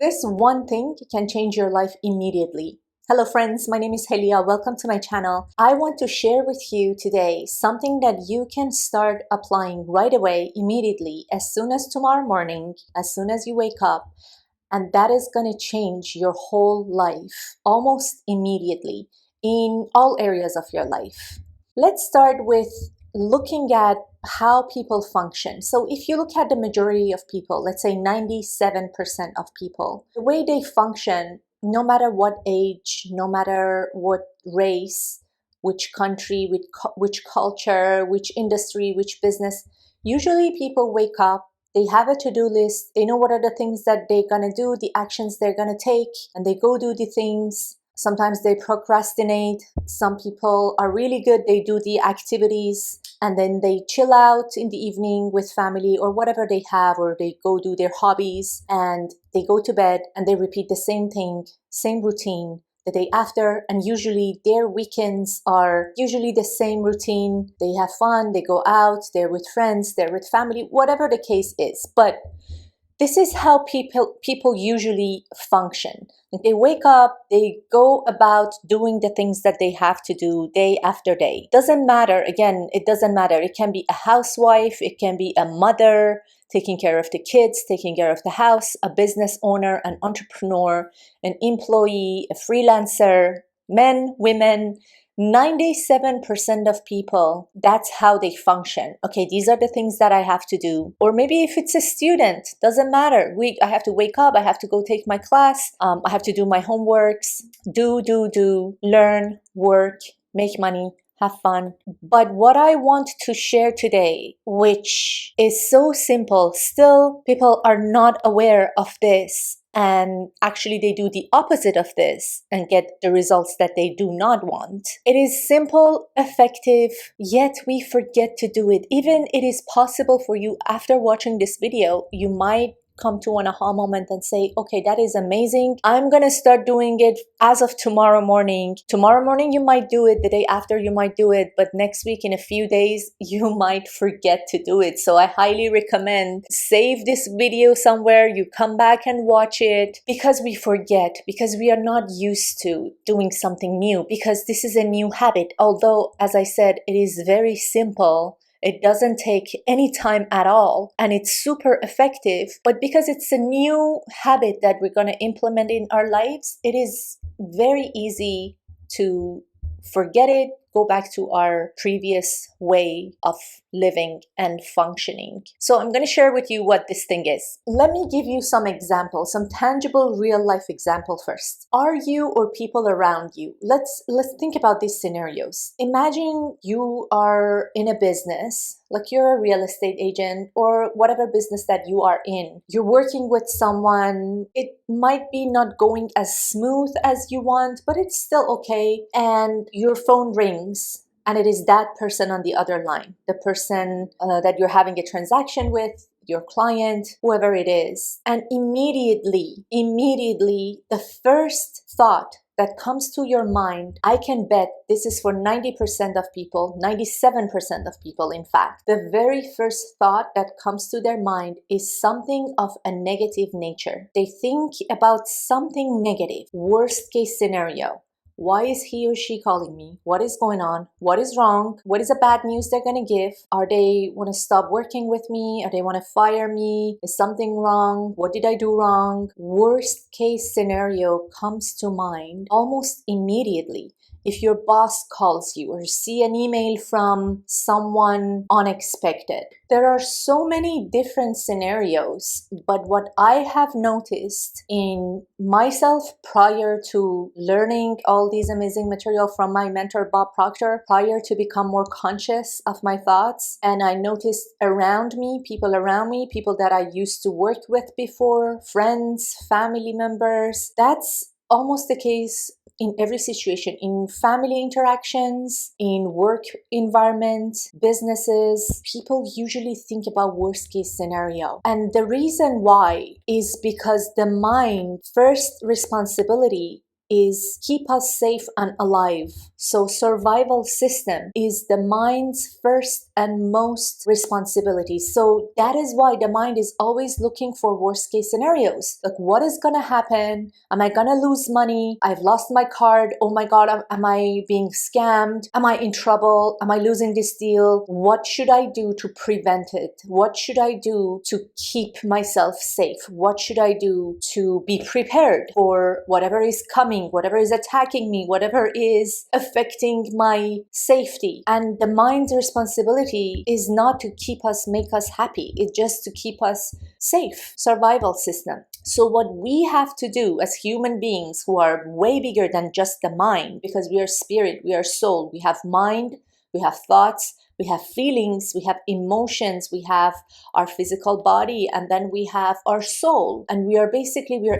This one thing can change your life immediately. Hello friends, my name is Helia. Welcome to my channel. I want to share with you today something that you can start applying right away, immediately, as soon as tomorrow morning, as soon as you wake up, and that is going to change your whole life almost immediately in all areas of your life. Let's start with looking at how people function. So if you look at the majority of people, let's say 97% of people, the way they function, no matter what age, no matter what race, which country, which culture, which industry, which business, usually people wake up, they have a to-do list, they know what are the things that they're gonna do, the actions they're gonna take, and they go do the things. Sometimes they procrastinate. Some people are really good. They do the activities and then they chill out in the evening with family or whatever they have, or they go do their hobbies and they go to bed and they repeat the same thing, same routine the day after. And usually their weekends are usually the same routine. They have fun, they go out, they're with friends, they're with family, whatever the case is. But this is how people usually function. They wake up, they go about doing the things that they have to do day after day. Doesn't matter, again, it doesn't matter. It can be a housewife, it can be a mother taking care of the kids, taking care of the house, a business owner, an entrepreneur, an employee, a freelancer, men, women. 97% of people, that's how they function. Okay, these are the things that I have to do. Or maybe if it's a student, doesn't matter. I have to wake up, I have to go take my class, I have to do my homeworks, learn, work, make money, have fun. But what I want to share today, which is so simple, still people are not aware of this. And actually they do the opposite of this and get the results that they do not want. It is simple, effective, yet we forget to do it. Even it is possible for you after watching this video, you might come to an aha moment and say, okay, that is amazing. I'm gonna start doing it as of tomorrow morning. Tomorrow morning you might do it, the day after you might do it, but next week in a few days you might forget to do it. So I highly recommend save this video somewhere, you come back and watch it, because we forget, because we are not used to doing something new, because this is a new habit. Although, as I said, it is very simple. It doesn't take any time at all and it's super effective, but because it's a new habit that we're going to implement in our lives, it is very easy to forget it, go back to our previous way of living and functioning. So I'm going to share with you what this thing is. Let me give you some examples, some tangible real life example first. Are you or people around you? Let's think about these scenarios. Imagine you are in a business, like you're a real estate agent or whatever business that you are in. You're working with someone. It might be not going as smooth as you want, but it's still okay. And your phone rings and it is that person on the other line, the person that you're having a transaction with, your client, whoever it is. And immediately, the first thought that comes to your mind, I can bet this is for 90% of people, 97% of people, in fact. The very first thought that comes to their mind is something of a negative nature. They think about something negative, worst case scenario. Why is he or she calling me? What is going on? What is wrong? What is the bad news they're going to give? Are they want to stop working with me? Are they want to fire me? Is something wrong? What did I do wrong? Worst case scenario comes to mind almost immediately. If your boss calls you or see an email from someone unexpected. There are so many different scenarios, but what I have noticed in myself prior to learning all these amazing material from my mentor, Bob Proctor, prior to become more conscious of my thoughts, and I noticed around me, people that I used to work with before, friends, family members, that's almost the case in every situation, in family interactions, in work environment, businesses. People usually think about worst case scenario. And the reason why is because the mind, first responsibility is keep us safe and alive. So survival system is the mind's first and most responsibility. So that is why the mind is always looking for worst case scenarios. Like, what is gonna happen? Am I gonna lose money? I've lost my card. Oh my God, am I being scammed? Am I in trouble? Am I losing this deal? What should I do to prevent it? What should I do to keep myself safe? What should I do to be prepared for whatever is coming, whatever is attacking me, whatever is affecting my safety? And the mind's responsibility is not to make us happy. It's just to keep us safe. Survival system. So what we have to do as human beings who are way bigger than just the mind, because we are spirit, we are soul, we have mind, we have thoughts, we have feelings, we have emotions, we have our physical body, and then we have our soul. And we are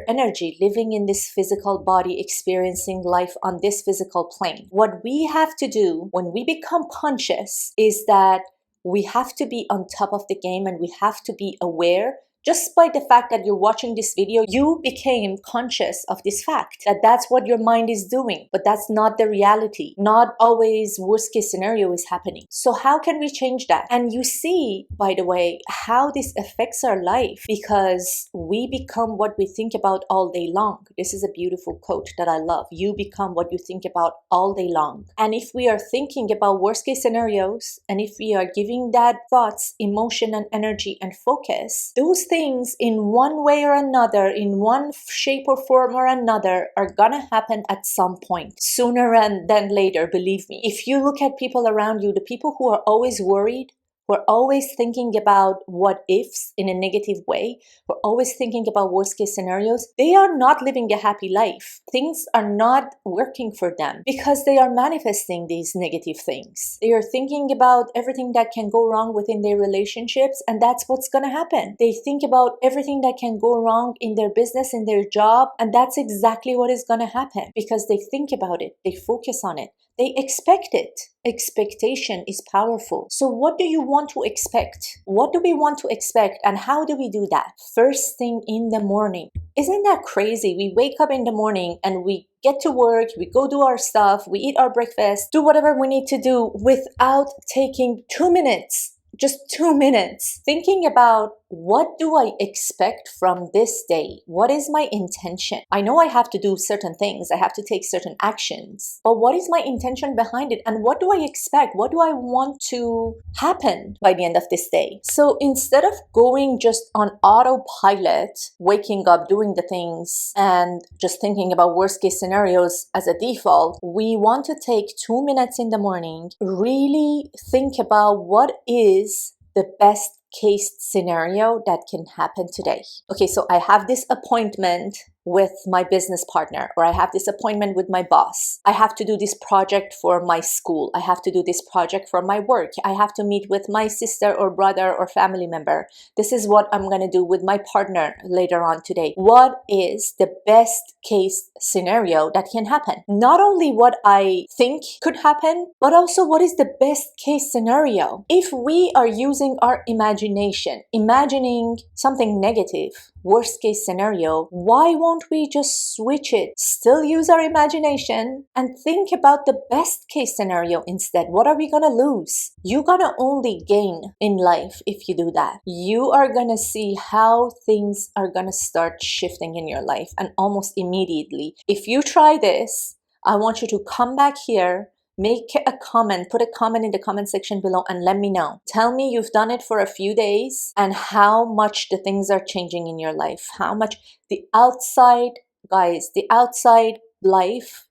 energy living in this physical body, experiencing life on this physical plane. What we have to do when we become conscious is that we have to be on top of the game, and we have to be aware. Just by the fact that you're watching this video, you became conscious of this fact, that that's what your mind is doing, but that's not the reality. Not always worst case scenario is happening. So how can we change that? And you see, by the way, how this affects our life, because we become what we think about all day long. This is a beautiful quote that I love. You become what you think about all day long. And if we are thinking about worst case scenarios, and if we are giving that thoughts, emotion, and energy and focus, those things in one way or another, in one shape or form or another, are gonna happen at some point, sooner than later, believe me. If you look at people around you, the people who are always worried, who are always thinking about what ifs in a negative way, who are always thinking about worst case scenarios, they are not living a happy life. Things are not working for them because they are manifesting these negative things. They are thinking about everything that can go wrong within their relationships, and that's what's gonna happen. They think about everything that can go wrong in their business, in their job, and that's exactly what is gonna happen because they think about it, they focus on it. They expect it. Expectation is powerful. So what do you want to expect? What do we want to expect, and how do we do that? First thing in the morning. Isn't that crazy? We wake up in the morning and we get to work, we go do our stuff, we eat our breakfast, do whatever we need to do without taking 2 minutes. Just 2 minutes thinking about, what do I expect from this day? What is my intention? I know I have to do certain things. I have to take certain actions. But what is my intention behind it? And what do I expect? What do I want to happen by the end of this day? So instead of going just on autopilot, waking up, doing the things, and just thinking about worst case scenarios as a default, we want to take 2 minutes in the morning, really think about what is the best case scenario that can happen today. Okay, so I have this appointment with my business partner, or I have this appointment with my boss. I have to do this project for my school. I have to do this project for my work. I have to meet with my sister or brother or family member. This is what I'm going to do with my partner later on today. What is the best case scenario that can happen? Not only what I think could happen, but also what is the best case scenario. If we are using our imagination, imagining something negative, worst case scenario, why won't we just switch it? Still use our imagination and think about the best case scenario instead. What are we gonna lose? You're gonna only gain in life if you do that. You are gonna see how things are gonna start shifting in your life, and almost immediately. If you try this, I want you to come back here, make a comment, put a comment in the comment section below and let me know. Tell me you've done it for a few days and how much the things are changing in your life. How much the outside, guys, the outside life,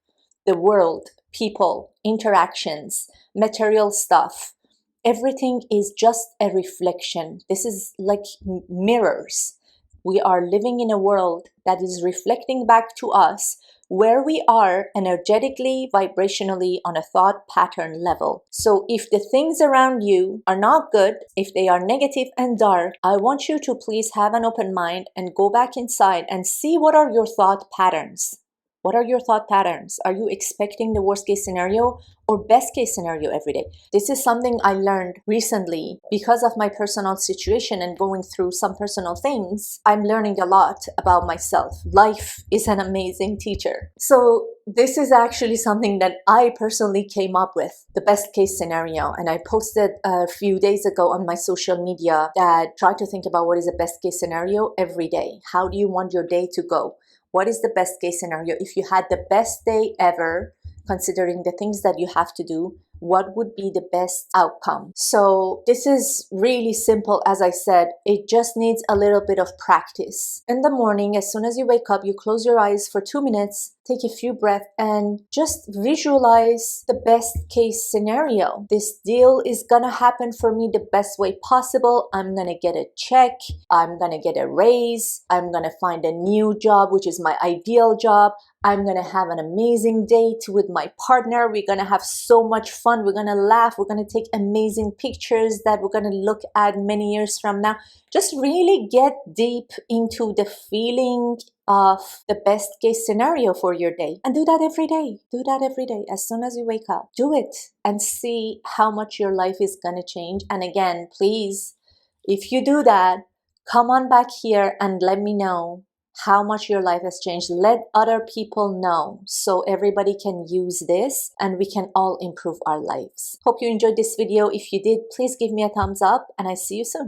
the world, people, interactions, material stuff, everything is just a reflection. This is like mirrors. We are living in a world that is reflecting back to us where we are energetically, vibrationally, on a thought pattern level. So if the things around you are not good, if they are negative and dark, I want you to please have an open mind and go back inside and see what are your thought patterns. What are your thought patterns? Are you expecting the worst case scenario or best case scenario every day? This is something I learned recently because of my personal situation and going through some personal things. I'm learning a lot about myself. Life is an amazing teacher. So this is actually something that I personally came up with, the best case scenario. And I posted a few days ago on my social media that try to think about what is the best case scenario every day. How do you want your day to go? What is the best case scenario? If you had the best day ever, considering the things that you have to do, what would be the best outcome? So this is really simple. As I said, it just needs a little bit of practice. In the morning, as soon as you wake up, you close your eyes for 2 minutes, take a few breaths, and just visualize the best case scenario. This deal is gonna happen for me the best way possible. I'm gonna get a check. I'm gonna get a raise. I'm gonna find a new job, which is my ideal job. I'm gonna have an amazing date with my partner. We're gonna have so much fun. We're gonna laugh. We're gonna take amazing pictures that we're gonna look at many years from now. Just really get deep into the feeling of the best case scenario for your day, and do that every day. Do that every day. As soon as you wake up, do it and see how much your life is gonna change. And again, please, if you do that, come on back here and let me know how much your life has changed. Let other people know so everybody can use this and we can all improve our lives. Hope you enjoyed this video. If you did, please give me a thumbs up and I see you soon.